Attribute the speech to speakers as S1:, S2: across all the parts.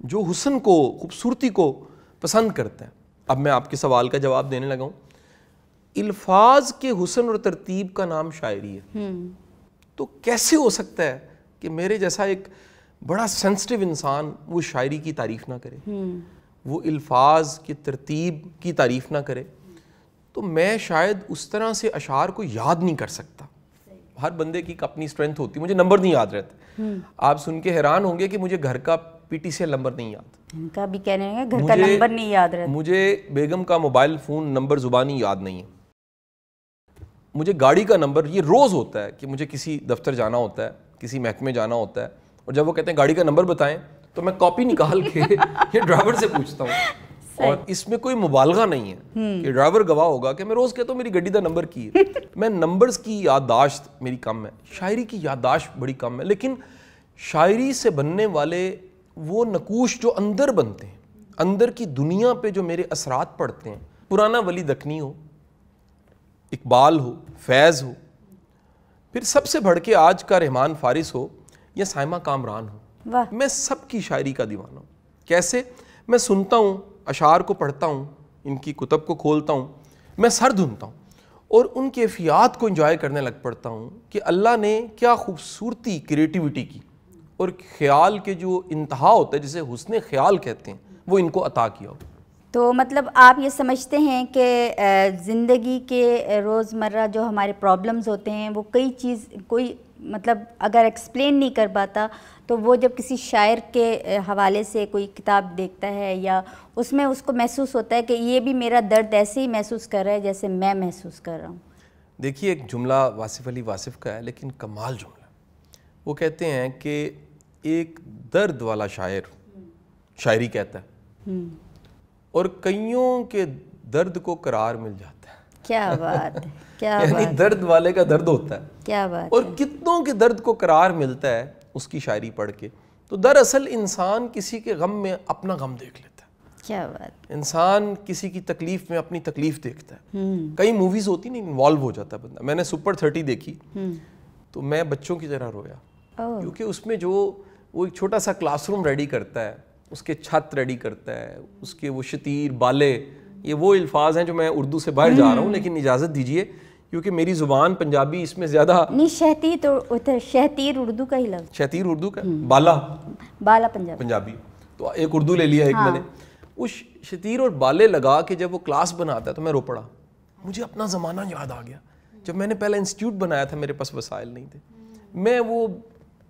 S1: جو حسن کو, خوبصورتی کو پسند کرتے ہیں. اب میں آپ کے سوال کا جواب دینے لگا ہوں. الفاظ کے حسن اور ترتیب کا نام شاعری ہے. تو کیسے ہو سکتا ہے کہ میرے جیسا ایک بڑا سینسٹیو انسان وہ شاعری کی تعریف نہ کرے, وہ الفاظ کی ترتیب کی تعریف نہ کرے؟ تو میں شاید اس طرح سے اشعار کو یاد نہیں کر سکتا. ہر بندے کی اپنی اسٹرینتھ ہوتی ہے. مجھے نمبر نہیں یاد رہتے. آپ سن کے حیران ہوں گے کہ مجھے گھر کا PTCL نمبر نہیں یاد.
S2: ان کا بھی کہنے ہیں گھر کا نمبر نہیں یاد رہتا.
S1: مجھے بیگم کا موبائل فون نمبر زبانی یاد نہیں ہے. مجھے گاڑی کا نمبر یہ روز ہوتا ہے کہ مجھے کسی دفتر جانا ہوتا ہے, کسی محکمے جانا ہوتا ہے, اور جب وہ کہتے ہیں گاڑی کا نمبر بتائیں تو میں کاپی نکال کے یہ ڈرائیور سے پوچھتا ہوں. اور اس میں کوئی مبالغہ نہیں ہے کہ ڈرائیور گواہ ہوگا کہ میں روز کہتا ہوں میری گڈی دا نمبر کی ہے. میں نمبرز کی یادداشت میری کم ہے, شاعری کی یادداشت بڑی کم ہے. لیکن شاعری سے بننے والے وہ نقوش جو اندر بنتے ہیں, اندر کی دنیا پہ جو میرے اثرات پڑتے ہیں, پرانا ولی دکنی ہو, اقبال ہو, فیض ہو, پھر سب سے بڑھ کے آج کا رحمان فارس ہو یا سائمہ کامران ہو, میں سب کی شاعری کا دیوانہ ہوں. کیسے؟ میں سنتا ہوں, اشعار کو پڑھتا ہوں, ان کی کتب کو کھولتا ہوں, میں سر دھنتا ہوں اور ان کیفیات کو انجوائے کرنے لگ پڑتا ہوں کہ اللہ نے کیا خوبصورتی کریٹیوٹی کی, اور خیال کے جو انتہا ہوتا ہے جسے حسن خیال کہتے ہیں وہ ان کو عطا کیا ہو.
S2: تو مطلب آپ یہ سمجھتے ہیں کہ زندگی کے روزمرہ جو ہمارے پرابلمز ہوتے ہیں وہ کوئی مطلب اگر ایکسپلین نہیں کر پاتا تو وہ جب کسی شاعر کے حوالے سے کوئی کتاب دیکھتا ہے یا اس میں اس کو محسوس ہوتا ہے کہ یہ بھی میرا درد ایسے ہی محسوس کر رہا ہے جیسے میں محسوس کر رہا ہوں.
S1: دیکھیے ایک جملہ واصف علی واصف کا ہے لیکن کمال جملہ. وہ کہتے ہیں کہ ایک درد والا شاعر شاعری کہتا ہے اور کئیوں کے درد کو قرار مل جاتا ہے.
S2: کیا بات ہے, کیا
S1: یعنی درد والے کا درد ہوتا ہے,
S2: کیا بات,
S1: اور کتنوں کے درد کو قرار ملتا ہے اس کی شاعری پڑھ کے. تو دراصل انسان کسی کے غم میں اپنا غم دیکھ لیتا ہے.
S2: کیا بات,
S1: انسان کسی کی تکلیف میں اپنی تکلیف دیکھتا ہے. کئی موویز ہوتی نہیں, انوالو ہو جاتا ہے بندہ. میں نے سپر 30 دیکھی تو میں بچوں کی طرح رویا, کیونکہ اس میں جو وہ ایک چھوٹا سا کلاس روم ریڈی کرتا ہے, اس کے چھت ریڈی کرتا ہے, اس کے وہ شتیر بالے, یہ وہ الفاظ ہیں جو میں اردو سے باہر جا رہا ہوں لیکن اجازت دیجئے کیونکہ میری زبان پنجابی اس میں زیادہ
S2: نہیں. شہتیر اردو کا ہی لفظ,
S1: شہتیر اردو کا, بالا پنجابی. تو ایک اردو لے لیا ایک میں نے. اس شتیر اور بالے لگا کے جب وہ کلاس بناتا ہے تو میں رو پڑا. مجھے اپنا زمانہ یاد آ گیا جب میں نے پہلا انسٹیٹیوٹ بنایا تھا, میرے پاس وسائل نہیں تھے. میں وہ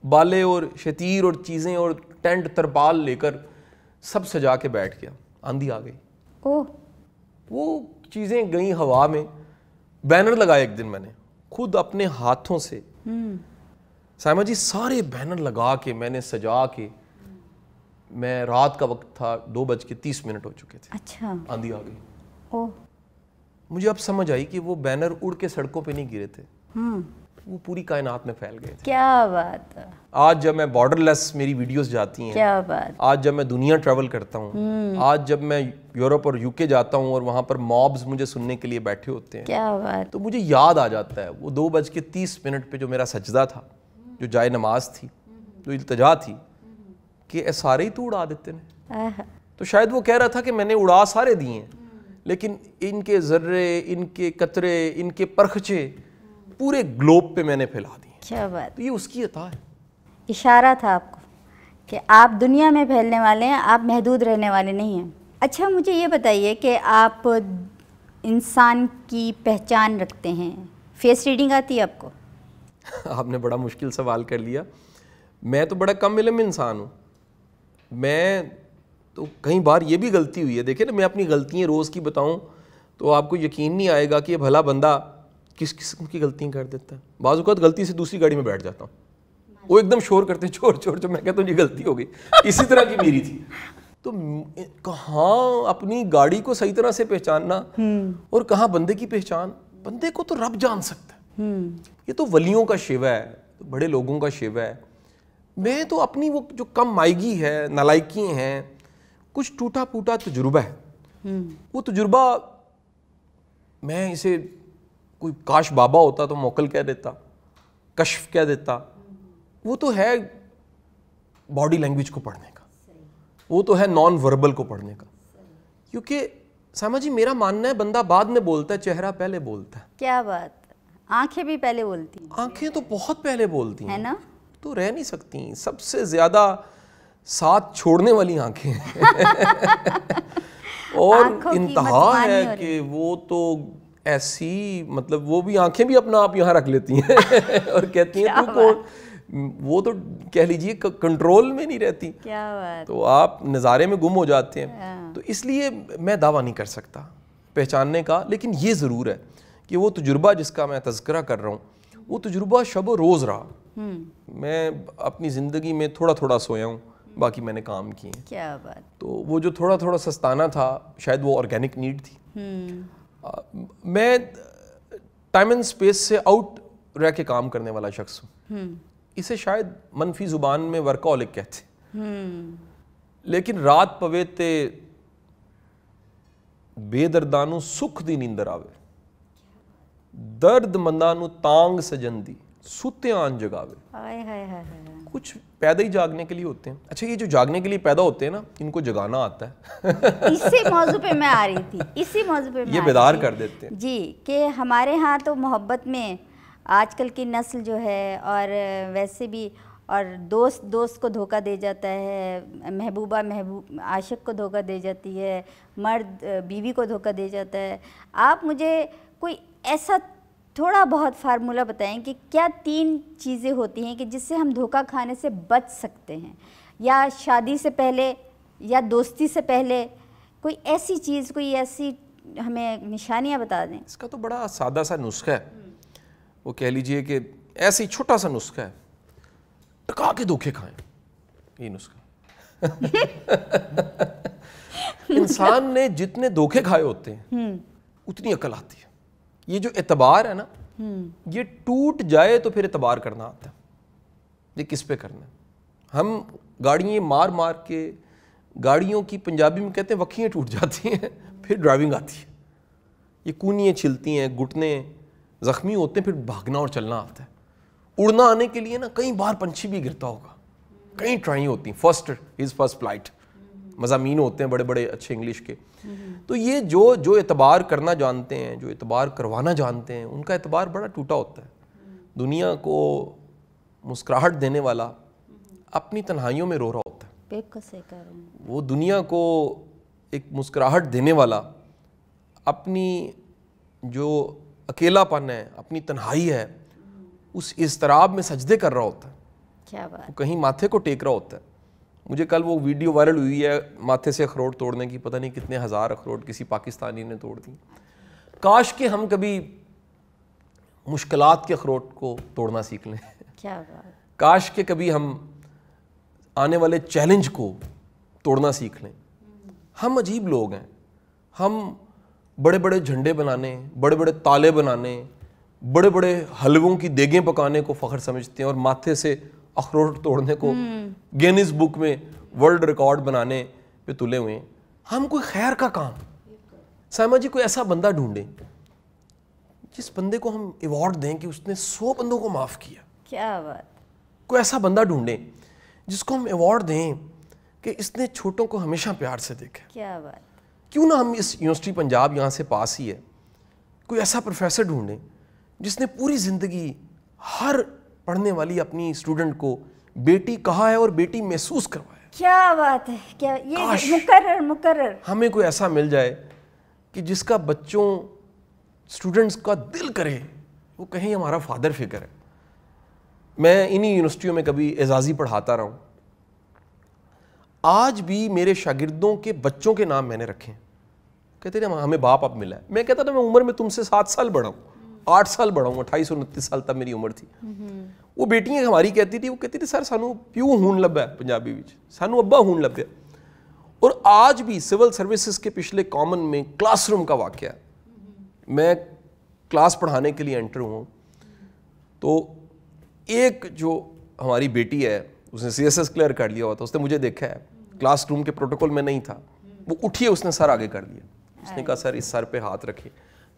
S1: بالے اور شتیر اور چیزیں اور ٹینٹ ترپال لے کر سب سجا کے بیٹھ گیا. آندھی آ گئی, وہ چیزیں گئیں ہوا میں. بینر لگائے ایک دن میں نے خود اپنے ہاتھوں سے, سائمہ جی سارے بینر لگا کے میں نے سجا کے, میں رات کا وقت تھا, 2:30 ہو چکے تھے.
S2: اچھا,
S1: آندھی آ گئی. مجھے اب سمجھ آئی کہ وہ بینر اڑ کے سڑکوں پہ نہیں گرے تھے, وہ پوری کائنات میں پھیل گئے تھے.
S2: کیا بات ہے.
S1: آج جب میں بارڈر لیس میری ویڈیوز جاتی ہیں,
S2: کیا بات,
S1: آج جب میں دنیا ٹریول کرتا ہوں, آج جب میں یورپ اور UK جاتا ہوں اور وہاں پر مابز مجھے سننے کے لیے بیٹھے ہوتے ہیں,
S2: کیا بات,
S1: تو مجھے یاد آ جاتا ہے وہ 2:30 پہ جو میرا سجدہ تھا, جو جائے نماز تھی, جو التجا تھی کہ سارے ہی تو اڑا دیتے نے. تو شاید وہ کہہ رہا تھا کہ میں نے اڑا سارے دیے ہیں لیکن ان کے ذرے, ان کے قطرے, ان کے پرخچے پورے گلوب پہ میں نے پھیلا دیے.
S2: کیا بات,
S1: تو یہ اس کی عطا ہے.
S2: اشارہ تھا آپ کو کہ آپ دنیا میں پھیلنے والے ہیں, آپ محدود رہنے والے نہیں ہیں. اچھا مجھے یہ بتائیے کہ آپ انسان کی پہچان رکھتے ہیں, فیس ریڈنگ آتی ہے آپ کو؟
S1: آپ نے بڑا مشکل سوال کر لیا. میں تو بڑا کم علم انسان ہوں. میں تو کئی بار یہ بھی غلطی ہوئی ہے. دیکھیں نا, میں اپنی غلطیاں روز کی بتاؤں تو آپ کو یقین نہیں آئے گا کہ یہ بھلا بندہ کس قسم کی غلطیاں کر دیتا ہے. بعض اوقات غلطی سے دوسری گاڑی میں بیٹھ جاتا ہوں, وہ ایک دم شور کرتے ہیں چور چور چور, میں کہتا ہوں یہ غلطی ہو گئی. اسی طرح کی میری تھی. تو کہاں اپنی گاڑی کو صحیح طرح سے پہچاننا اور کہاں بندے کی پہچان. بندے کو تو رب جان سکتا ہے, یہ تو ولیوں کا شیوا ہے, بڑے لوگوں کا شیوا ہے. میں تو اپنی وہ جو کم مائیگی ہے, نالائکی ہیں, کچھ ٹوٹا پھوٹا تجربہ ہے, وہ تجربہ میں اسے کوئی کاش بابا ہوتا تو موکل کہہ دیتا, کشف کہہ دیتا. وہ تو ہے باڈی لینگویج کو پڑھنے کا. وہ تو ہے نان وربل کو پڑھنے کا. کیونکہ سائمہ جی میرا ماننا ہے بندہ بعد میں بولتا ہے, چہرہ پہلے بولتا ہے.
S2: کیا بات, آنکھیں بھی پہلے بولتی ہیں.
S1: آنکھیں تو بہت پہلے بولتی ہیں
S2: ہے نا,
S1: تو رہ نہیں سکتی. سب سے زیادہ ساتھ چھوڑنے والی آنکھیں ہیں اور انتہا ہے کہ وہ تو ایسی, مطلب وہ بھی آنکھیں بھی اپنا آپ یہاں رکھ لیتی ہیں اور کہتی ہیں تو کون, وہ تو کہہ لیجئے کنٹرول میں نہیں رہتی.
S2: کیا بات,
S1: تو آپ نظارے میں گم ہو جاتے ہیں. تو اس لیے میں دعویٰ نہیں کر سکتا پہچاننے کا, لیکن یہ ضرور ہے کہ وہ تجربہ جس کا میں تذکرہ کر رہا ہوں وہ تجربہ شب و روز رہا. میں اپنی زندگی میں تھوڑا تھوڑا سویا ہوں, باقی میں نے کام کیے ہیں.
S2: کیا بات.
S1: تو وہ جو تھوڑا تھوڑا سستانہ تھا شاید وہ آرگینک نیڈ تھی. میں ٹائم اینڈ اسپیس سے آؤٹ رہ کے کام کرنے والا شخص ہوں. اسے شاید منفی زبان میں ورکاہولک کہتے ہیں, لیکن رات پوے تے بے دردانو سکھ دی نیندر آوے, درد مندانو تانگ سجن دی سوتے آن جگاوے. کچھ پیدا ہی جاگنے کے لیے ہوتے ہیں. اچھا, یہ جو جاگنے کے لیے پیدا ہوتے ہیں نا, ان کو جگانا آتا ہے.
S2: اسی موضوع پہ میں آ رہی تھی, اسی موضوع پہ
S1: یہ بیدار کر دیتے ہیں
S2: جی, کہ ہمارے ہاں تو محبت میں آج کل کی نسل جو ہے, اور ویسے بھی, اور دوست کو دھوکہ دے جاتا ہے, محبوبہ عاشق کو دھوکہ دے جاتی ہے, مرد بیوی کو دھوکہ دے جاتا ہے. آپ مجھے کوئی ایسا تھوڑا بہت فارمولہ بتائیں کہ کیا 3 چیزیں ہوتی ہیں کہ جس سے ہم دھوکہ کھانے سے بچ سکتے ہیں, یا شادی سے پہلے یا دوستی سے پہلے, کوئی ایسی چیز, کوئی ایسی ہمیں نشانیاں بتا دیں.
S1: اس کا تو بڑا سادہ سا نسخہ ہے, وہ کہہ لیجئے کہ ایسی چھوٹا سا نسخہ ہے, ٹکا کے دھوکے کھائیں. یہ نسخہ انسان نے جتنے دھوکے کھائے ہوتے ہیں اتنی عقل آتی ہے. یہ جو اعتبار ہے نا, یہ ٹوٹ جائے تو پھر اعتبار کرنا آتا ہے. یہ کس پہ کرنا ہے؟ ہم گاڑیاں مار مار کے, گاڑیوں کی پنجابی میں کہتے ہیں وکھیاں ٹوٹ جاتی ہیں, پھر ڈرائیونگ آتی ہے. یہ کونیاں چھلتی ہیں, گھٹنے زخمی ہوتے ہیں, پھر بھاگنا اور چلنا آتا ہے. اڑنا آنے کے لیے نا کئی بار پنچھی بھی گرتا ہوگا, کئی ٹرائی ہوتی ہیں. فرسٹ فلائٹ مضامین ہوتے ہیں بڑے بڑے اچھے انگلش کے. تو یہ جو اعتبار کرنا جانتے ہیں, جو اعتبار کروانا جانتے ہیں, ان کا اعتبار بڑا ٹوٹا ہوتا ہے. دنیا کو مسکراہٹ دینے والا اپنی تنہائیوں میں رو رہا ہوتا ہے.
S2: بالکل صحیح کہہ رہے ہیں.
S1: وہ دنیا کو ایک مسکراہٹ دینے والا اپنی جو اکیلا پن ہے, اپنی تنہائی ہے, اس اضطراب میں سجدے کر رہا ہوتا ہے.
S2: کیا بات.
S1: وہ کہیں ماتھے کو ٹیک رہا ہوتا ہے. مجھے کل وہ ویڈیو وائرل ہوئی ہے ماتھے سے اخروٹ توڑنے کی, پتہ نہیں کتنے ہزار اخروٹ کسی پاکستانی نے توڑ دی. کاش کہ ہم کبھی مشکلات کے اخروٹ کو توڑنا سیکھ لیں.
S2: کیا بات.
S1: کاش کہ کبھی ہم آنے والے چیلنج کو توڑنا سیکھ لیں. ہم عجیب لوگ ہیں. ہم بڑے بڑے جھنڈے بنانے, بڑے بڑے تالے بنانے, بڑے بڑے حلووں کی دیگیں پکانے کو فخر سمجھتے ہیں, اور ماتھے سے اخروٹ توڑنے کو گینیز بک میں ورلڈ ریکارڈ بنانے پہ تلے ہوئے ہیں. ہم کوئی خیر کا کام, سائمہ جی کوئی ایسا بندہ ڈھونڈیں جس بندے کو ہم ایوارڈ دیں کہ اس نے 100 بندوں کو معاف کیا.
S2: کیا بات.
S1: کوئی ایسا بندہ ڈھونڈیں جس کو ہم ایوارڈ دیں کہ اس نے چھوٹوں کو ہمیشہ پیار سے دیکھا.
S2: کیا بات.
S1: کیوں نہ ہم اس یونیورسٹی پنجاب یہاں سے پاس ہی ہے, کوئی ایسا پروفیسر ڈھونڈیں جس نے پوری زندگی ہر پڑھنے والی اپنی اسٹوڈنٹ کو بیٹی کہا ہے اور بیٹی محسوس کروایا.
S2: کیا بات ہے. کیا یہ مقرر
S1: ہمیں کوئی ایسا مل جائے کہ جس کا بچوں اسٹوڈنٹس کا دل کرے, وہ کہیں ہمارا فادر فگر ہے. میں انہی یونیورسٹیوں میں کبھی اعزازی پڑھاتا رہا ہوں. آج بھی میرے شاگردوں کے بچوں کے نام میں نے رکھے ہیں. کہتے ہیں ہمیں باپ اب ملا ہے. میں کہتا تھا میں عمر میں تم سے 7 سال بڑا ہوں, 8 سال بڑا ہوں, 28 اور 29 سال تک میری عمر تھی. وہ بیٹیاں ہماری کہتی تھی, وہ کہتی تھی سر سانو پیو ہون لبا ہے, پنجابی وچ سانو ابا ہون لبیا. اور آج بھی سول سروسز کے پچھلے کامن میں کلاس روم کا واقعہ ہے. میں کلاس پڑھانے کے لیے انٹر ہوں, تو ایک جو ہماری بیٹی ہے اس نے CSS کلیئر کر لیا ہوا تھا, اس نے مجھے دیکھا ہے, کلاس روم کے پروٹوکول میں نہیں تھا, وہ اٹھی ہے, اس نے سر آگے کر لیا. اس نے کہا سر اس سر پہ ہاتھ رکھے,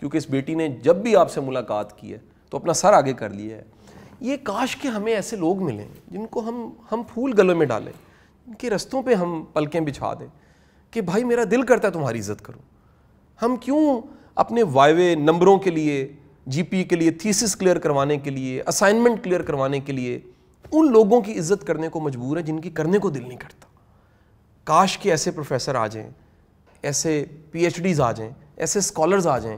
S1: کیونکہ اس بیٹی نے جب بھی آپ سے ملاقات کی ہے تو اپنا سر آگے کر لیا ہے. یہ کاش کہ ہمیں ایسے لوگ ملیں جن کو ہم پھول گلوں میں ڈالیں, ان کے رستوں پہ ہم پلکیں بچھا دیں کہ بھائی میرا دل کرتا ہے تمہاری عزت کروں. ہم کیوں اپنے وائوے نمبروں کے لیے, جی پی کے لیے, تھیسس کلیئر کروانے کے لیے, اسائنمنٹ کلیئر کروانے کے لیے ان لوگوں کی عزت کرنے کو مجبور ہے جن کی کرنے کو دل نہیں کرتا. کاش کہ ایسے پروفیسر آ جائیں, ایسے پی ایچ ڈیز آ جائیں, ایسے اسکالرز آ جائیں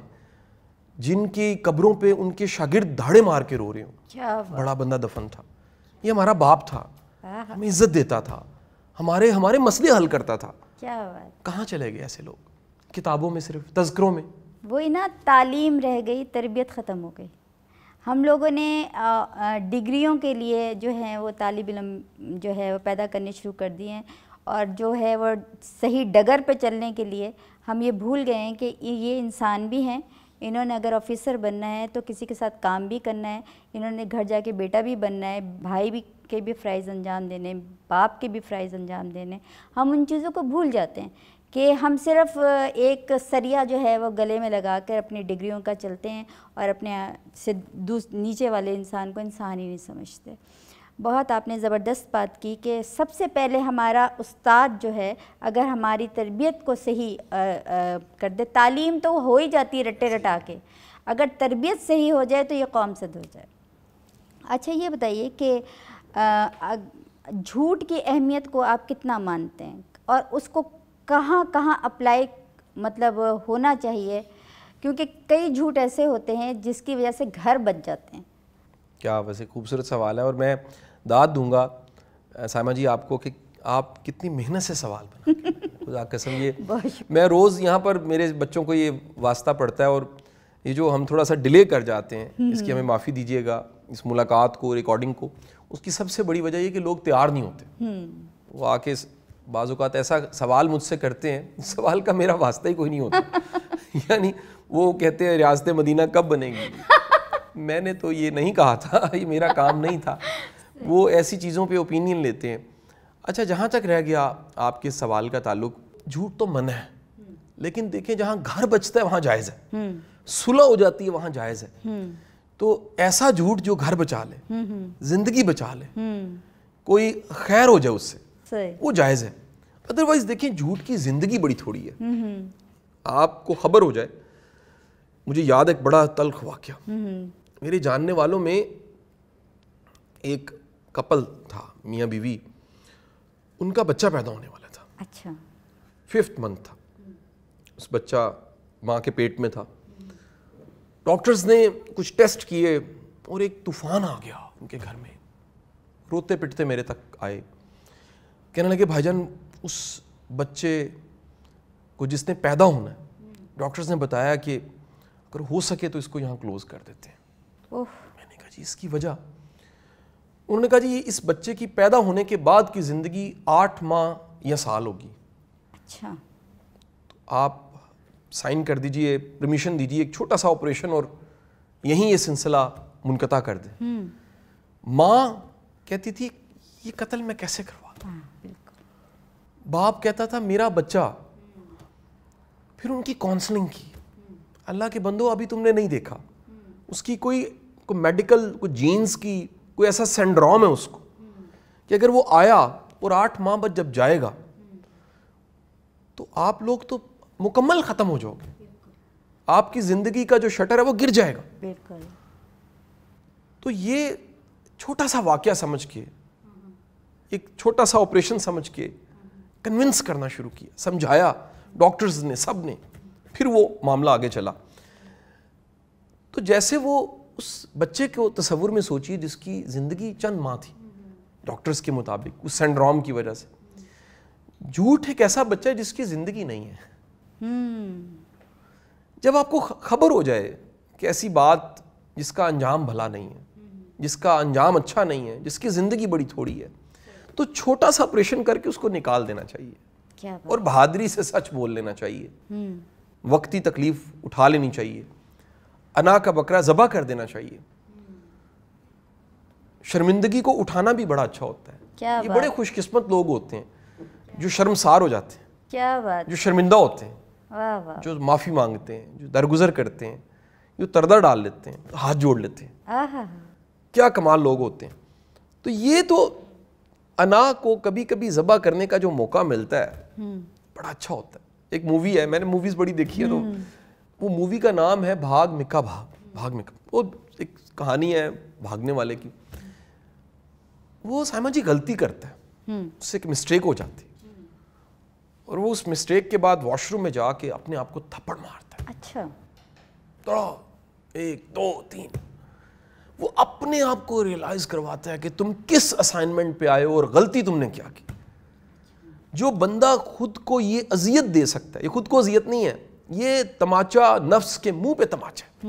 S1: جن کی قبروں پہ ان کے شاگرد دھاڑے مار کے رو رہے ہوں. بڑا بندہ دفن تھا, یہ ہمارا باپ تھا, ہمیں عزت دیتا تھا, ہمارے مسئلے حل کرتا تھا. کہاں چلے گئے ایسے لوگ؟ کتابوں میں, صرف تذکروں میں.
S2: وہی نا, تعلیم رہ گئی, تربیت ختم ہو گئی. ہم لوگوں نے ڈگریوں کے لیے جو ہیں وہ طالب علم جو ہے وہ پیدا کرنے شروع کر دیے ہیں, اور جو ہے وہ صحیح ڈگر پہ چلنے کے لیے ہم یہ بھول گئے ہیں کہ یہ انسان بھی ہیں. انہوں نے اگر آفیسر بننا ہے تو کسی کے ساتھ کام بھی کرنا ہے, انہوں نے گھر جا کے بیٹا بھی بننا ہے, بھائی بھی کے بھی فرائض انجام دینے, باپ کے بھی فرائض انجام دینے. ہم ان چیزوں کو بھول جاتے ہیں کہ ہم صرف ایک سریا جو ہے وہ گلے میں لگا کر اپنی ڈگریوں کا چلتے ہیں اور اپنے سے نیچے والے انسان کو انسان ہی نہیں سمجھتے. بہت آپ نے زبردست بات کی کہ سب سے پہلے ہمارا استاد جو ہے اگر ہماری تربیت کو صحیح کر دے, تعلیم تو ہو ہی جاتی ہے رٹے رٹا کے, اگر تربیت صحیح ہو جائے تو یہ قوم صد ہو جائے. اچھا یہ بتائیے کہ جھوٹ کی اہمیت کو آپ کتنا مانتے ہیں, اور اس کو کہاں کہاں اپلائی مطلب ہونا چاہیے, کیونکہ کئی جھوٹ ایسے ہوتے ہیں جس کی وجہ سے گھر بچ جاتے ہیں. کیا
S1: ویسے خوبصورت سوال ہے, اور میں داد دوں گا سائمہ جی آپ کو کہ آپ کتنی محنت سے سوال بناتے ہیں. خدا قسم, یہ میں روز یہاں پر میرے بچوں کو یہ واسطہ پڑتا ہے, اور یہ جو ہم تھوڑا سا ڈیلے کر جاتے ہیں اس کی ہمیں معافی دیجیے گا, اس ملاقات کو, ریکارڈنگ کو. اس کی سب سے بڑی وجہ یہ کہ لوگ تیار نہیں ہوتے. وہ آ کے بعض اوقات ایسا سوال مجھ سے کرتے ہیں, اس سوال کا میرا واسطہ ہی کوئی نہیں ہوتا. یعنی وہ کہتے ہیں ریاست مدینہ کب بنے گی, میں نے تو یہ نہیں کہا تھا, یہ میرا کام نہیں تھا. وہ ایسی چیزوں پہ اوپینین لیتے ہیں. اچھا, جہاں تک رہ گیا آپ کے سوال کا تعلق, جھوٹ تو منع ہے, لیکن دیکھیں جہاں گھر بچتا ہے وہاں جائز ہے, صلح ہو جاتی ہے وہاں جائز ہے. تو ایسا جھوٹ جو گھر بچا لے, زندگی بچا لے, کوئی خیر ہو جائے اس سے, وہ جائز ہے. ادروائز دیکھیں جھوٹ کی زندگی بڑی تھوڑی ہے. آپ کو خبر ہو جائے, مجھے یاد ایک بڑا تلخ واقعہ, میرے جاننے والوں میں ایک کپل تھا, میاں بیوی, ان کا بچہ پیدا ہونے والا تھا.
S2: اچھا,
S1: 5th month تھا, اس بچہ ماں کے پیٹ میں تھا. ڈاکٹرز نے کچھ ٹیسٹ کیے اور ایک طوفان آ گیا ان کے گھر میں. روتے پٹتے میرے تک آئے, کہنے لگے بھائی جان اس بچے کو جس نے پیدا ہونا ہے, ڈاکٹرز نے بتایا کہ اگر ہو سکے تو اس کو یہاں کلوز کر دیتے ہیں. میں نے کہا جی اس کی وجہ؟ انہوں نے کہا جی اس بچے کی پیدا ہونے کے بعد کی زندگی 8 ماہ یا سال ہوگی.
S2: اچھا,
S1: تو آپ سائن کر دیجئے, پرمیشن دیجئے, ایک چھوٹا سا آپریشن اور یہیں یہ سلسلہ منقطع کر دیں. ماں کہتی تھی یہ قتل میں کیسے کروا دوں, باپ کہتا تھا میرا بچہ. پھر ان کی کاؤنسلنگ کی, اللہ کے بندو ابھی تم نے نہیں دیکھا, اس کی کوئی میڈیکل, کوئی جینز کی کوئی ایسا سینڈروم ہے اس کو کہ اگر وہ آیا اور 8 ماہ بعد جب جائے گا تو آپ لوگ تو مکمل ختم ہو جاؤ گے, آپ کی زندگی کا جو شٹر ہے وہ گر جائے گا.
S2: بالکل.
S1: تو یہ چھوٹا سا واقعہ سمجھ کے, ایک چھوٹا سا آپریشن سمجھ کے کنونس کرنا شروع کیا, سمجھایا ڈاکٹرز نے, سب نے, پھر وہ معاملہ آگے چلا. تو جیسے وہ اس بچے کو تصور میں سوچیے جس کی زندگی چند ماہ تھی ڈاکٹرز کے مطابق, اس سینڈروم کی وجہ سے. جھوٹ ایک ایسا بچہ ہے جس کی زندگی نہیں ہے. جب آپ کو خبر ہو جائے کہ ایسی بات جس کا انجام بھلا نہیں ہے, جس کا انجام اچھا نہیں ہے, جس کی زندگی بڑی تھوڑی ہے, تو چھوٹا سا آپریشن کر کے اس کو نکال دینا چاہیے, اور بہادری سے سچ بول لینا چاہیے, وقتی تکلیف اٹھا لینی چاہیے, انا کا بکرا ذبح کر دینا چاہیے. شرمندگی کو اٹھانا بھی بڑا اچھا ہوتا ہے. یہ بڑے خوش قسمت لوگ ہوتے ہیں جو شرمسار ہو جاتے ہیں,
S2: کیا بات, جو
S1: شرمندہ ہوتے ہیں, جو معافی مانگتے ہیں, جو درگزر کرتے ہیں, جو پردہ ڈال لیتے ہیں, ہاتھ جوڑ لیتے ہیں. کیا کمال لوگ ہوتے ہیں. تو یہ تو انا کو کبھی کبھی ذبح کرنے کا جو موقع ملتا ہے بڑا اچھا ہوتا ہے. ایک مووی ہے, میں نے موویز بڑی دیکھی ہے, تو وہ مووی کا نام ہے بھاگ مکا بھاگ. بھاگ مکا, وہ ایک کہانی ہے بھاگنے والے کی. وہ سائمہ جی غلطی کرتا ہے, اس سے ایک مسٹیک ہو جاتی, اور وہ اس مسٹیک کے بعد واش روم میں جا کے اپنے آپ کو تھپڑ مارتا ہے.
S2: اچھا.
S1: توڑا 1 2 3. وہ اپنے آپ کو ریئلائز کرواتا ہے کہ تم کس اسائنمنٹ پہ آئے ہو اور غلطی تم نے کیا کی. جو بندہ خود کو یہ اذیت دے سکتا ہے, یہ خود کو اذیت نہیں ہے, یہ تماچا نفس کے منہ پہ تماچا ہے.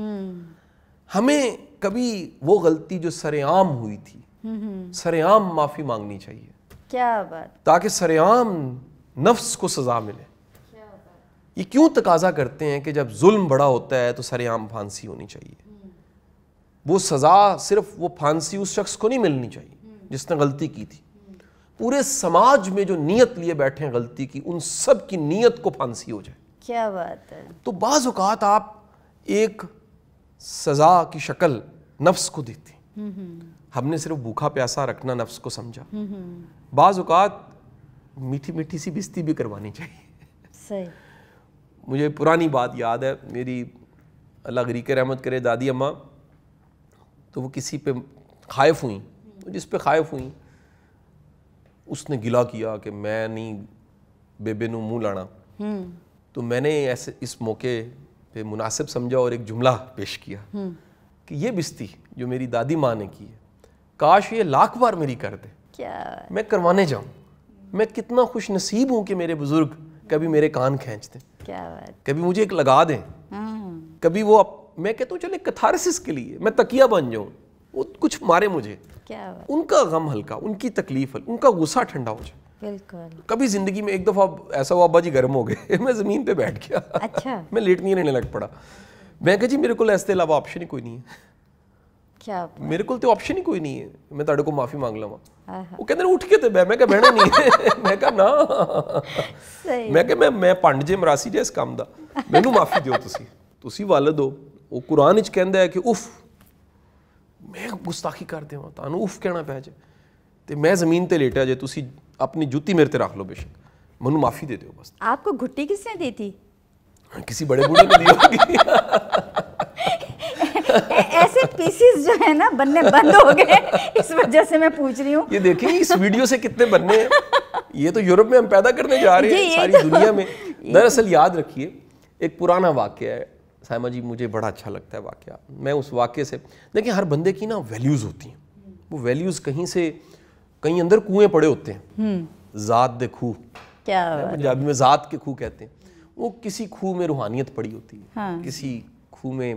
S1: ہمیں کبھی وہ غلطی جو سر عام ہوئی تھی سر عام معافی مانگنی چاہیے.
S2: کیا بات.
S1: تاکہ سر عام نفس کو سزا ملے. یہ کیوں تقاضا کرتے ہیں کہ جب ظلم بڑا ہوتا ہے تو سر عام پھانسی ہونی چاہیے. وہ سزا صرف وہ پھانسی اس شخص کو نہیں ملنی چاہیے جس نے غلطی کی تھی. پورے سماج میں جو نیت لیے بیٹھے ہیں غلطی کی, ان سب کی نیت کو پھانسی ہو جائے.
S2: کیا بات ہے.
S1: تو بعض اوقات آپ ایک سزا کی شکل نفس کو دیتے ہیں. ہم نے صرف بھوکا پیاسا رکھنا نفس کو سمجھا. بعض اوقات میٹھی میٹھی سی بستی بھی کروانی چاہیے.
S2: صحیح.
S1: مجھے پرانی بات یاد ہے, میری اللہ غریق رحمت کرے دادی اماں, تو وہ کسی پہ خائف ہوئیں, جس پہ خائف ہوئیں اس نے گلا کیا کہ میں نہیں بیبے نو منہ لانا. تو میں نے ایسے اس موقع پہ مناسب سمجھا اور ایک جملہ پیش کیا کہ یہ بستی جو میری دادی ماں نے کی ہے, کاش یہ 1,00,000 بار میری کر دے, میں کروانے جاؤں. میں کتنا خوش نصیب ہوں کہ میرے بزرگ کبھی میرے کان کھینچ دیں, کبھی مجھے ایک لگا دیں, کبھی وہ میں کہتا ہوں چلے کتھارسس کے لیے میں تکیہ بن جاؤں, وہ کچھ مارے مجھے, ان کا غم ہلکا, ان کی تکلیف ان کا غصہ ٹھنڈا ہو جائے.
S2: بالکل.
S1: کبھی زندگی میں ایک دفعہ ایسا ہوا ابا جی گرم ہو گئے, میں زمین پہ بیٹھ گیا.
S2: اچھا.
S1: میں لیٹ نہیں رہنے لگ پڑا. میں کہا جی میرے کو اس کے علاوہ آپشن ہی کوئی نہیں ہے.
S2: کیا
S1: میرے کو تو آپشن ہی کوئی نہیں ہے, میں تاڑے کو معافی مانگ لوا. وہ کہتے ہیں اٹھ کے تے بہ, میں کہا بہنا نہیں ہے. میں کہا نا, میں کہا میں پانڈ جے مراسی جے اس کام دا, مینوں معافی دیو تسی والد ہو. وہ قرآن وچ کہندا ہے کہ اف میں گستاخی کر دیواں تانوں اف کہنا پے جائے تے میں زمین تے لیٹا جے, تسی اپنی جوتی میرے تے رکھ لو, بے شک مینوں معافی دے دیو بس.
S2: آپ کو گھٹی کس نے دی تھی؟
S1: کسی بڑے بوڑھے نے دی ہوگی.
S2: ایسے پیسز جو ہے نا بننے بند ہو گئے, اس وجہ سے میں پوچھ رہی ہوں.
S1: یہ دیکھیں اس ویڈیو سے کتنے بننے ہیں, یہ تو یورپ میں ہم پیدا کرنے جا رہے ہیں ساری دنیا میں. دراصل یاد رکھیے ایک پرانا واقعہ ہے سائمہ جی, مجھے بڑا اچھا لگتا ہے واقعہ. میں اس واقعے سے دیکھیں ہر بندے کی نا ویلیوز ہوتی ہیں, وہ ویلیوز کہیں اندر کنویں پڑے ہوتے ہیں. ذات دے کھو, پنجابی میں ذات کے کھو کہتے ہیں. وہ کسی کھو میں روحانیت پڑی ہوتی ہے, کسی کھو میں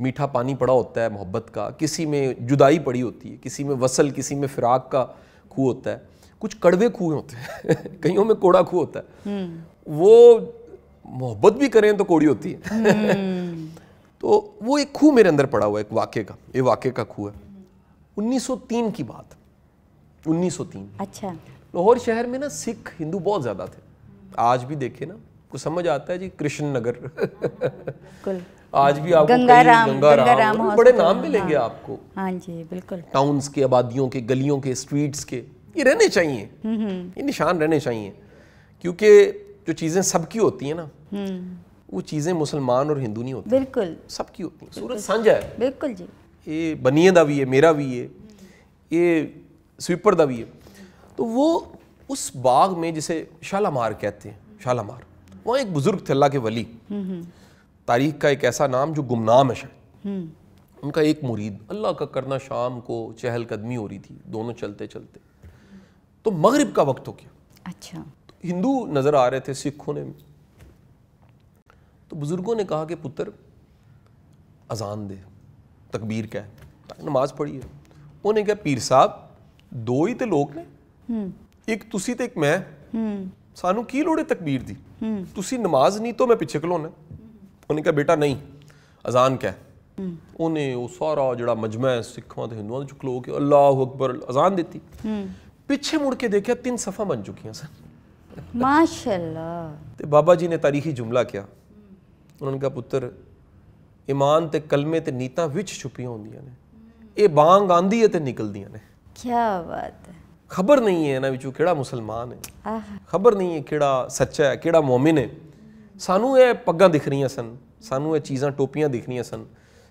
S1: میٹھا پانی پڑا ہوتا ہے محبت کا, کسی میں جدائی پڑی ہوتی ہے, کسی میں وصل, کسی میں فراق کا کھو ہوتا ہے. کچھ کڑوے کھوے ہوتے ہیں, کئیوں میں کوڑا کھو ہوتا ہے. وہ محبت بھی کریں تو کوڑی ہوتی ہے. تو وہ ایک کھو میرے اندر پڑا ہوا ہے ایک واقعے کا, یہ واقعے کا کھو ہے. 1903 کی بات, 1903.
S2: اچھا.
S1: لاہور شہر میں نا سکھ ہندو بہت زیادہ تھے. آج بھی دیکھے نا کو سمجھ آتا ہے جی کرشن نگر, آج بھی آپ کو گنگا رام بڑے نام ملیں گے آپ کو.
S2: ہاں جی بالکل.
S1: ٹاؤنز کے, آبادیوں کے, گلیوں کے, اسٹریٹس کے, یہ رہنے چاہیے, یہ نشان رہنے چاہیے. کیونکہ جو چیزیں سب کی ہوتی ہیں نا, وہ چیزیں مسلمان اور ہندو نہیں ہوتی,
S2: بالکل
S1: سب کی ہوتی ہیں. سورج سانجا ہے,
S2: بالکل جی,
S1: یہ بنیے دا بھی ہے, میرا بھی ہے, یہ سویپر دا بھی ہے. تو وہ اس باغ میں جسے شالامار کہتے ہیں, شالامار, وہاں ایک بزرگ تھے اللہ کے ولی, تاریخ کا ایک ایسا نام جو گمنام ہے شاید. ان کا ایک مرید, اللہ کا کرنا شام کو چہل قدمی ہو رہی تھی, دونوں چلتے چلتے تو مغرب کا وقت ہو گیا.
S2: اچھا.
S1: ہندو نظر آ رہے تھے سکھوں نے, تو بزرگوں نے کہا کہ پتر اذان دے, تکبیر کیا ہے, نماز پڑھی ہے. انہوں نے کہا پیر صاحب دو ہی تے لوگ نے, ایک تسی تے ایک میں, سانو کی لوڑے تکبیر دی, تسی نماز نہیں تو میں پیچھے کھلونا. انہوں نے کہا بیٹا نہیں, اذان کیا ہے. انہیں وہ سارا جڑا مجمع ہے سکھاں تے ہندوؤں تے کھلو کے اللہ اکبر اذان دیتی. پیچھے مڑ کے دیکھا 3 صفحہ بن چکی ہیں سن.
S2: ماشاءاللہ.
S1: تے بابا جی نے تاریخی جملہ کیا, انہوں نے کہا پتر ایمان تے کلمے تے نیتاں وچ چھپیاں ہوندیاں نے, اے بانگ آندی ہے تے نکل دیاں نے.
S2: کیا بات ہے.
S1: خبر نہیں ہے نا وچوں کیڑا مسلمان ہے, خبر نہیں ہے کیڑا سچا ہے کیڑا مومن ہے. سانو یہ پگاں دکھ رہی سن, سانو یہ چیزاں ٹوپیاں دکھ رہی سن,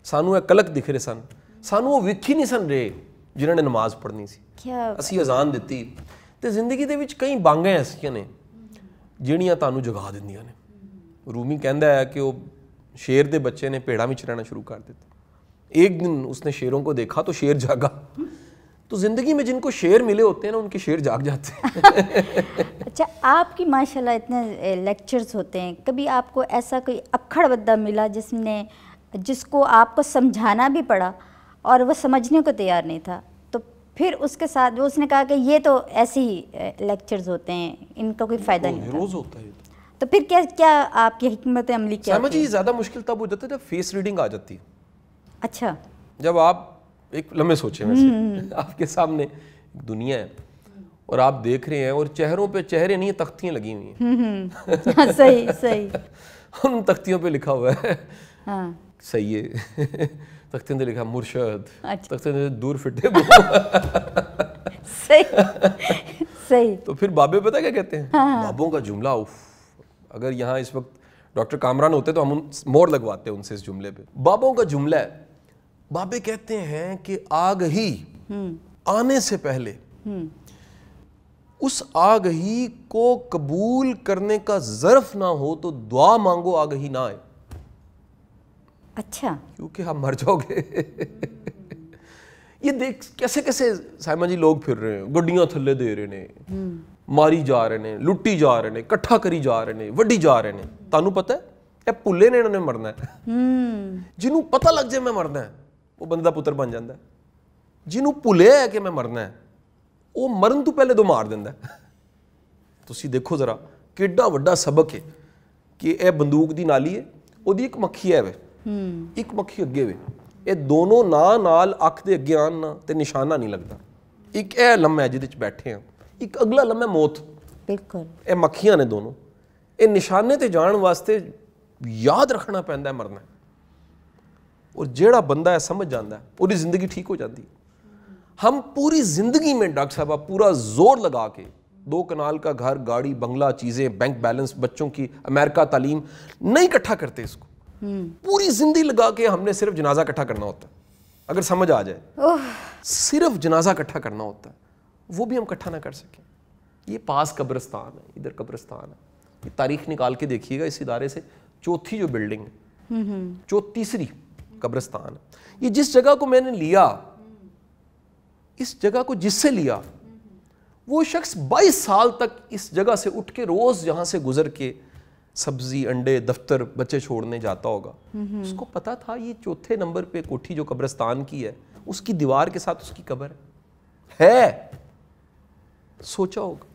S1: سانو یہ کلک دکھ رہے سن, سانو وہ ویکھ ہی نہیں سن رہے جنہوں نے نماز پڑھنی سی. اسی اذان دیتی تے زندگی دے وچ کئی بانگاں ایسیاں نے جہڑیاں تانوں جگا دیندیاں نے. رومی کہندا ہے کہ وہ شیر دے بچے نے پیڑاں وچ رہنا شروع کر دیتا. ایک دن اس نے شیروں کو دیکھا تو شیر جاگا. تو زندگی میں جن کو شیر ملے ہوتے ہیں نا ان کے شیر جاگ جاتے ہیں.
S2: اچھا, آپ کی ماشاءاللہ اتنے لیکچرز ہوتے ہیں, کبھی آپ کو ایسا کوئی اکھڑ بندہ ملا جس کو آپ کو سمجھانا بھی پڑا اور وہ سمجھنے کو تیار نہیں تھا, تو پھر اس کے ساتھ اس نے کہا کہ یہ تو ایسے ہی لیکچرز ہوتے ہیں, ان کا کوئی فائدہ نہیں
S1: روز ہوتا ہے.
S2: تو پھر کیا آپ کی حکمت عملی کیا
S1: سمجھ, یہ زیادہ مشکل تب ہو جاتا ہے جب فیس ریڈنگ آ جاتی ہے.
S2: اچھا,
S1: جب آپ ایک لمحے سوچیں ویسے آپ کے سامنے ایک دنیا ہے اور آپ دیکھ رہے ہیں اور چہروں پہ چہرے نہیں تختیاں لگی ہوئی ہیں.
S2: صحیح صحیح.
S1: ان تختیوں پہ لکھا ہوا ہے صحیح ہے, تختیوں پہ لکھا مرشد, تختیوں پہ دور فٹے.
S2: صحیح.
S1: تو پھر بابے پتہ کیا کہتے ہیں, بابوں کا جملہ, اگر یہاں اس وقت ڈاکٹر کامران ہوتے تو ہم مور لگواتے ان سے اس جملے پہ. بابوں کا جملہ ہے, بابے کہتے ہیں کہ آگہی آنے سے پہلے اس آگہی کو قبول کرنے کا ظرف نہ ہو تو دعا مانگو آگہی نہ آئے.
S2: اچھا,
S1: کیونکہ ہم مر جاؤ گے. یہ دیکھ کیسے کیسے سائمہ جی لوگ پھر رہے ہیں, گڈیاں تھلے دے رہے ہیں, ماری جا رہے ہیں, لٹی جا رہے ہیں, کٹھا کری جا رہے ہیں, وڈی جا رہے ہیں. تانوں پتہ ہے یہ پلے نے انہوں نے مرنا ہے. جنہوں پتہ لگ جائے میں مرنا ہے وہ بندہ پتر بن جاندہ ہے. جنہوں پلے ہے کہ میں مرنا ہے وہ مرن تو پہلے دو مار دیندہ ہے. تو اسی دیکھو ذرا کیڈا وڈا سبق ہے کہ اے بندوق دی نالی ہے, وہ دی ایک مکھی ہے, ایک مکھی اگے ہوئے, یہ دونوں نال اکھ دے اگے آن تے نشانہ نہیں لگتا. ایک اے لمحہ ہے جدے بیٹھے ہیں, ایک اگلا لمحہ موت. بالکل اے مکھیاں نے دونوں, اے نشانے تے جان واسطے یاد رکھنا پہندا ہے مرنا ہے. اور جیڑا بندہ ہے سمجھ جاندہ ہے پوری زندگی ٹھیک ہو جاتی ہے. ہم پوری زندگی میں ڈاکٹر صاحبہ پورا زور لگا کے 2 کنال کا گھر, گاڑی, بنگلہ, چیزیں, بینک بیلنس, بچوں کی امریکہ تعلیم نہیں اکٹھا کرتے. اس کو پوری زندگی لگا کے ہم نے صرف جنازہ اکٹھا کرنا ہوتا ہے. اگر سمجھ آ جائے صرف جنازہ اکٹھا کرنا ہوتا ہے, وہ بھی ہم اکٹھا نہ کر سکیں. یہ پاس قبرستان ہے, ادھر قبرستان ہے. یہ تاریخ نکال کے دیکھیے گا اس ادارے سے, چوتھی جو بلڈنگ ہے, تیسری قبرستان ہے. یہ جس جگہ کو میں نے لیا, اس جگہ کو جس سے لیا, وہ شخص 22 سال تک اس جگہ سے اٹھ کے روز یہاں سے گزر کے سبزی, انڈے, دفتر, بچے چھوڑنے جاتا ہوگا. اس کو پتا تھا یہ 4تھے نمبر پہ کوٹھی جو قبرستان کی ہے اس کی دیوار کے ساتھ اس کی قبر ہے. سوچا ہوگا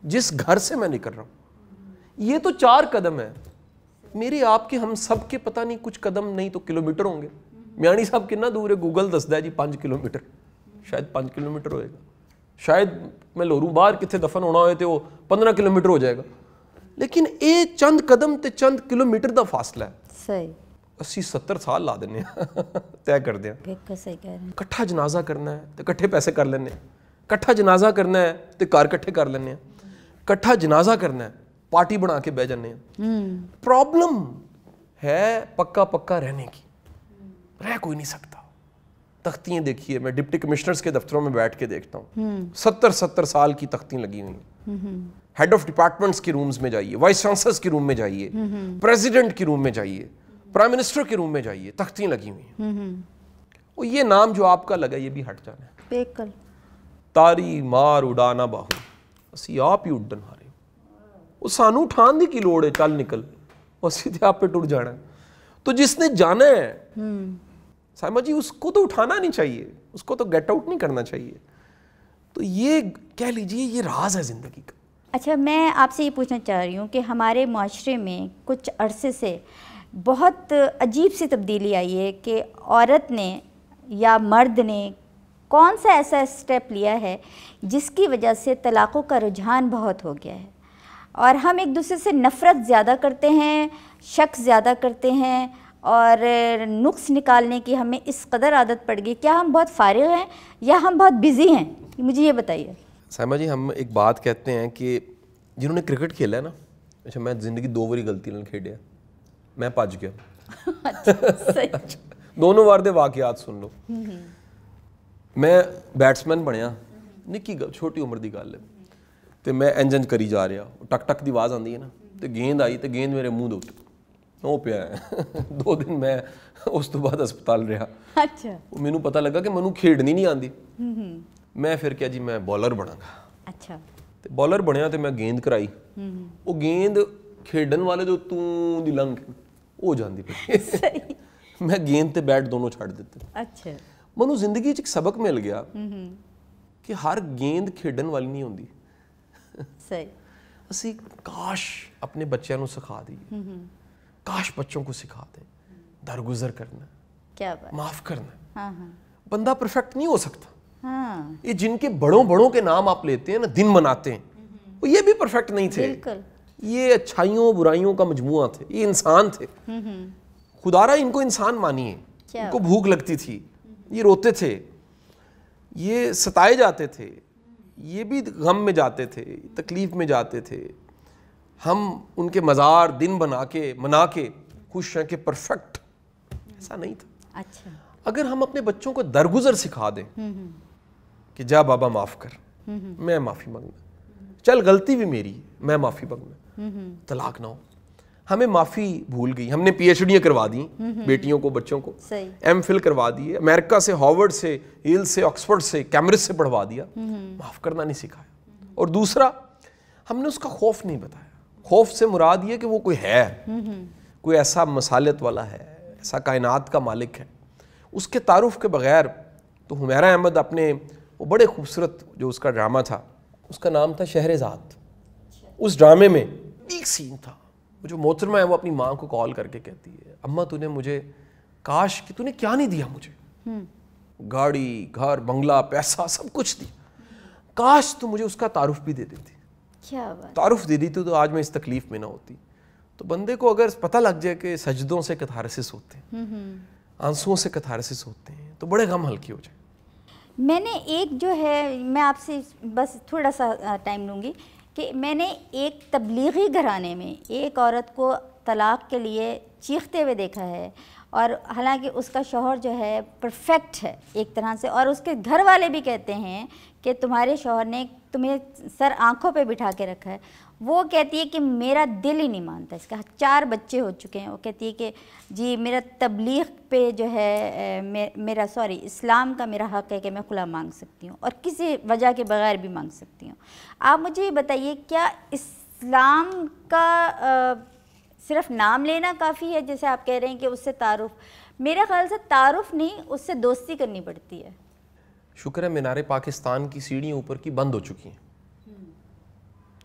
S1: جس گھر سے میں نکل رہا ہوں یہ تو 4 قدم ہے میرے آپ کے, ہم سب کے پتہ نہیں کچھ قدم نہیں تو کلومیٹر ہوں گے. میانی صاحب کتنا دور ہے گوگل دسدا ہے جی 5 کلومیٹر, شاید 5 کلومیٹر ہوئے گا. شاید میں لوروں باہر کتنے دفن ہونا ہوئے تھے وہ 15 کلومیٹر ہو جائے گا. لیکن اے چند قدم تے چند کلومیٹر دا فاصلہ ہے. صحیح 80-70 سال لا دینے طے کر دیا. صحیح کہہ رہے ہیں. کٹھا جنازہ کرنا ہے تو کٹھے پیسے کر لینے, کٹھا جنازہ کرنا ہے تو کار کٹھے کر لینے, کٹھا جنازہ کرنا ہے پارٹی بنا کے بہ جانے ہیں. پرابلم ہے پکا پکا رہنے کی, رہ کوئی نہیں سکتا. تختیاں دیکھیے, میں ڈپٹی کمشنرز کے دفتروں میں بیٹھ کے دیکھتا ہوں 70 سال کی تختیں لگی ہوئی ہیں. ہیڈ آف ڈپارٹمنٹس کے رومز میں جائیے, وائس چانسلرز کے روم میں جائیے, پریزیڈنٹ کے روم میں جائیے, پرائم منسٹر کے روم میں جائیے, تختیں لگی ہوئی ہیں. اور یہ نام جو آپ کا لگا یہ بھی ہٹ جانا ہے. بالکل. تاری مار اڑانا باہو, اسی آپ ہی اڈن ہارے, وہ سانو اٹھان دی کی لوڑ ہے, چل نکل, اور سیدھے آپ پہ ٹوٹ جانا ہے. تو جس نے جانا ہے سائمہ جی اس کو تو اٹھانا نہیں چاہیے, اس کو تو گیٹ آؤٹ نہیں کرنا چاہیے. تو یہ کہہ لیجئے یہ راز ہے زندگی کا.
S2: اچھا, میں آپ سے یہ پوچھنا چاہ رہی ہوں کہ ہمارے معاشرے میں کچھ عرصے سے بہت عجیب سی تبدیلی آئی ہے کہ عورت نے یا مرد نے کون سا ایسا اسٹیپ لیا ہے جس کی وجہ سے طلاقوں کا رجحان بہت ہو گیا ہے, اور ہم ایک دوسرے سے نفرت زیادہ کرتے ہیں, شک زیادہ کرتے ہیں, اور نقص نکالنے کی ہمیں اس قدر عادت پڑ گئی. کیا ہم بہت فارغ ہیں یا ہم بہت بزی ہیں؟ مجھے یہ بتائیے.
S1: سائمہ جی ہم ایک بات کہتے ہیں کہ جنہوں نے کرکٹ کھیلا ہے نا, اچھا میں زندگی 2 باری غلطی نال کھیڈیا, میں بھج گیا. دونوں وار دے واقعات سن لو. میں بیٹسمین بنیا, نکی چھوٹی عمر دی گل ہے, تے میں انجن کری جا رہا, ٹک ٹک دی آواز آندی ہے نا, تے گیند آئی تے گیند میرے منہ دے اوتے وہ پیا ہے. 2 دن میں اس تو بعد ہسپتال رہا.
S2: اچھا.
S1: مینوں پتہ لگا کہ مینوں کھیڈنی نہیں آندی. میں پھر کیا جی میں بالر بنا گا.
S2: اچھا. تے
S1: بالر بنیا تے میں گیند کرائی, وہ گیند کھیڈن والے دے اتوں دی لنگ ہو جاندی پئی. میں گیند تے بیٹ دونوں چھڑ دیتے.
S2: اچھا.
S1: مینوں زندگی وچ ایک سبق مل گیا کہ ہر گیند کھیڈن والی نہیں ہوندی.
S2: صحیح.
S1: اسی کاش اپنے بچیاں نوں سکھا دئیے, کاش بچوں کو سکھا دیں درگزر کرنا,
S2: کیا بات,
S1: معاف کرنا.
S2: ہاں ہاں.
S1: بندہ پرفیکٹ نہیں ہو سکتا.
S2: ہاں.
S1: یہ جن کے بڑوں کے نام آپ لیتے ہیں نا, دن مناتے ہیں, وہ یہ بھی پرفیکٹ نہیں تھے.
S2: بالکل.
S1: یہ اچھائیوں برائیوں کا مجموعہ تھے, یہ انسان تھے. خدا را ان کو انسان مانیے. ان کو بھوک لگتی تھی, یہ روتے تھے, یہ ستائے جاتے تھے, یہ بھی غم میں جاتے تھے, تکلیف میں جاتے تھے. ہم ان کے مزار دن بنا کے منا کے خوش ہیں کہ پرفیکٹ, ایسا نہیں تھا.
S2: اچھا.
S1: اگر ہم اپنے بچوں کو درگزر سکھا دیں کہ جا بابا معاف کر, میں معافی مانگنا, چل غلطی بھی میری, میں معافی مانگنا, طلاق نہ ہو. ہمیں معافی بھول گئی. ہم نے پی ایچ ڈیاں کروا دیں بیٹیوں کو, بچوں کو ایم فل کروا دیے, امریکہ سے, ہارورڈ سے, ہیل سے, آکسفورڈ سے, کیمبرج سے پڑھوا دیا, معاف کرنا نہیں سکھایا. اور دوسرا, ہم نے اس کا خوف نہیں بتایا. خوف سے مراد یہ کہ وہ کوئی ہے, کوئی ایسا مصالحت والا ہے, ایسا کائنات کا مالک ہے. اس کے تعارف کے بغیر تو حمیرہ احمد اپنے وہ بڑے خوبصورت جو اس کا ڈرامہ تھا, اس کا نام تھا شہرزاد. اس ڈرامے میں ایک سین تھا, وہ جو محترمہ ہے وہ اپنی ماں کو کال کر کے کہتی ہے, اماں تو نے مجھے, کاش کہ تو نے کیا نہیں دیا مجھے, گاڑی, گھر, بنگلہ, پیسہ, سب کچھ دیا, کاش تو مجھے اس کا تعارف بھی دے دیتی.
S2: کیا بات.
S1: تعارف دے دیتی تو آج میں اس تکلیف میں نہ ہوتی. تو بندے کو اگر پتہ لگ جائے کہ سجدوں سے کتھارسس ہوتے ہیں, آنسوؤں سے کتھارسس ہوتے ہیں, تو بڑے غم ہلکی ہو جائے.
S2: میں نے ایک جو ہے, میں آپ سے بس تھوڑا سا ٹائم لوں گی, کہ میں نے ایک تبلیغی گھرانے میں ایک عورت کو طلاق کے لیے چیختے ہوئے دیکھا ہے, اور حالانکہ اس کا شوہر جو ہے پرفیکٹ ہے ایک طرح سے, اور اس کے گھر والے بھی کہتے ہیں کہ تمہارے شوہر نے تمہیں سر آنکھوں پہ بٹھا کے رکھا ہے. وہ کہتی ہے کہ میرا دل ہی نہیں مانتا, اس کا 4 بچے ہو چکے ہیں. وہ کہتی ہے کہ جی میرا تبلیغ پہ جو ہے میرا اسلام کا میرا حق ہے کہ میں خلا مانگ سکتی ہوں, اور کسی وجہ کے بغیر بھی مانگ سکتی ہوں. آپ مجھے یہ بتائیے, کیا اسلام کا صرف نام لینا کافی ہے, جیسے آپ کہہ رہے ہیں کہ اس سے تعارف, میرے خیال سے تعارف نہیں, اس سے دوستی کرنی پڑتی ہے.
S1: شکر ہے مینار پاکستان کی سیڑھیاں اوپر کی بند ہو چکی ہیں.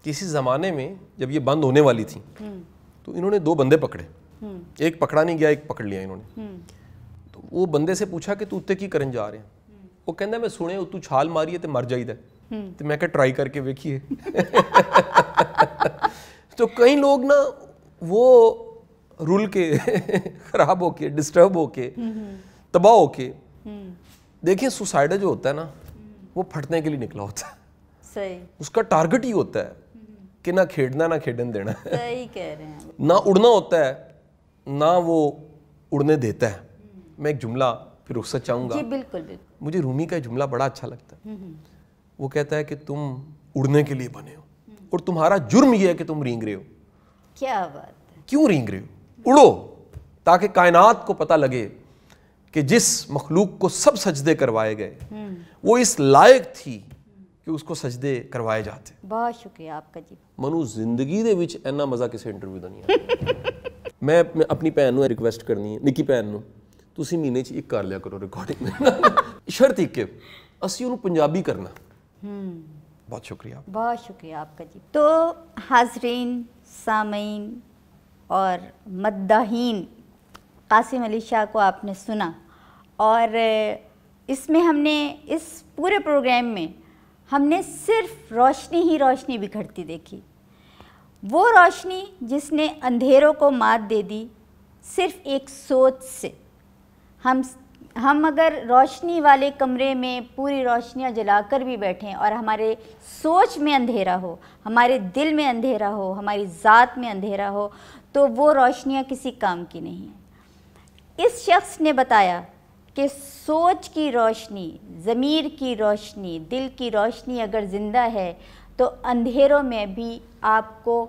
S1: کسی زمانے میں جب یہ بند ہونے والی تھیں تو انہوں نے 2 بندے پکڑے, ایک پکڑا نہیں گیا, ایک پکڑ لیا انہوں نے. تو وہ بندے سے پوچھا کہ تو اتے کی کرن جا رہے ہیں, وہ کہندا میں سنے تو چھال ماری ہے تے مر جائیدا, تو میں کہ ٹرائی کر کے ویکھیے. تو کئی لوگ نا وہ رول کے خراب ہو کے, ڈسٹرب ہو کے, تباہ ہو کے, دیکھیں سوسائڈ جو ہوتا ہے نا وہ پھٹنے کے لیے نکلا ہوتا ہے.
S2: صحیح. اس
S1: کا ٹارگٹ ہی ہوتا ہے کہ نہ کھیڈنا نہ کھیڈن دینا.
S2: صحیح کہہ رہے ہیں.
S1: نہ اڑنا ہوتا ہے نہ وہ اڑنے دیتا ہے. میں ایک جملہ پھر رخصت چاہوں گا.
S2: جی بالکل بالکل.
S1: مجھے رومی کا جملہ بڑا اچھا لگتا ہے. وہ کہتا ہے کہ تم اڑنے کے لیے بنے ہو اور تمہارا جرم یہ ہے کہ تم رینگ رہے ہو.
S2: کیا بات ہے.
S1: کیوں رینگ رہے ہو؟ اڑو تاکہ کائنات کو پتہ لگے کہ جس مخلوق کو سب سجدے کروائے گئے وہ اس لائق تھی کہ اس کو سجدے کروائے جاتے.
S2: بہت شکریہ آپ کا جی.
S1: منو زندگی دے وچ اینا مزہ کسے انٹرویو دا نہیں آیا. میں اپنی بھن نوں ریکویسٹ کرنی ہے, نکی بھن نوں, تسی مہینے چ 1 کر لیا کرو ریکارڈنگ میں. شرط ایک کہ اسی اونوں پنجابی کرنا. بہت شکریہ.
S2: بہت شکریہ آپ کا جی. تو حاضرین, سامعین اور مداحین, قاسم علی شاہ کو آپ نے سنا, اور اس میں ہم نے اس پورے پروگرام میں ہم نے صرف روشنی ہی روشنی بکھرتی دیکھی. وہ روشنی جس نے اندھیروں کو مات دے دی صرف ایک سوچ سے. ہم اگر روشنی والے کمرے میں پوری روشنیاں جلا کر بھی بیٹھیں اور ہمارے سوچ میں اندھیرا ہو، ہمارے دل میں اندھیرا ہو، ہماری ذات میں اندھیرا ہو، تو وہ روشنیاں کسی کام کی نہیں ہیں۔ اس شخص نے بتایا کہ سوچ کی روشنی، ضمیر کی روشنی، دل کی روشنی اگر زندہ ہے تو اندھیروں میں بھی آپ کو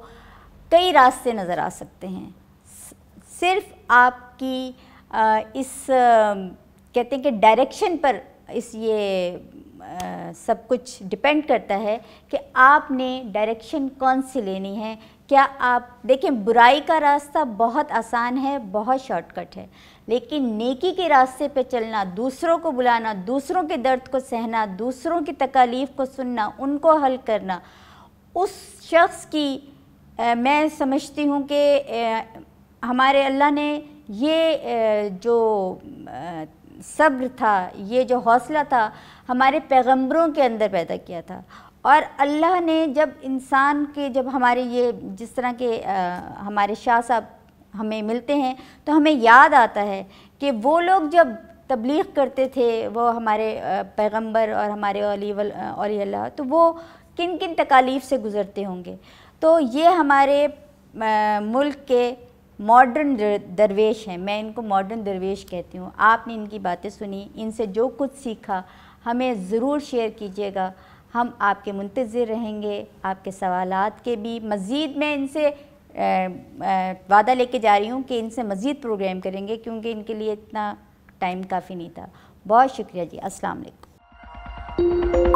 S2: کئی راستے نظر آ سکتے ہیں۔ صرف آپ کی اس کہتے ہیں کہ ڈائریکشن پر یہ سب کچھ ڈیپینڈ کرتا ہے کہ آپ نے ڈائریکشن کون سی لینی ہے۔ کیا آپ دیکھیں، برائی کا راستہ بہت آسان ہے، بہت شارٹ کٹ ہے، لیکن نیکی کے راستے پہ چلنا، دوسروں کو بلانا، دوسروں کے درد کو سہنا، دوسروں کی تکالیف کو سننا، ان کو حل کرنا، اس شخص کی میں سمجھتی ہوں کہ ہمارے اللہ نے یہ جو صبر تھا، یہ جو حوصلہ تھا، ہمارے پیغمبروں کے اندر پیدا کیا تھا۔ اور اللہ نے جب انسان کے جب ہمارے یہ جس طرح کے ہمارے شاہ صاحب ہمیں ملتے ہیں تو ہمیں یاد آتا ہے کہ وہ لوگ جب تبلیغ کرتے تھے، وہ ہمارے پیغمبر اور ہمارے اولیاء اللہ، تو وہ کن کن تکالیف سے گزرتے ہوں گے۔ تو یہ ہمارے ملک کے ماڈرن درویش ہیں، میں ان کو ماڈرن درویش کہتی ہوں۔ آپ نے ان کی باتیں سنی، ان سے جو کچھ سیکھا ہمیں ضرور شیئر کیجیے گا۔ ہم آپ کے منتظر رہیں گے، آپ کے سوالات کے بھی۔ مزید میں ان سے وعدہ لے کے جا رہی ہوں کہ ان سے مزید پروگرام کریں گے، کیونکہ ان کے لیے اتنا ٹائم کافی نہیں تھا۔ بہت شکریہ جی، السلام علیکم۔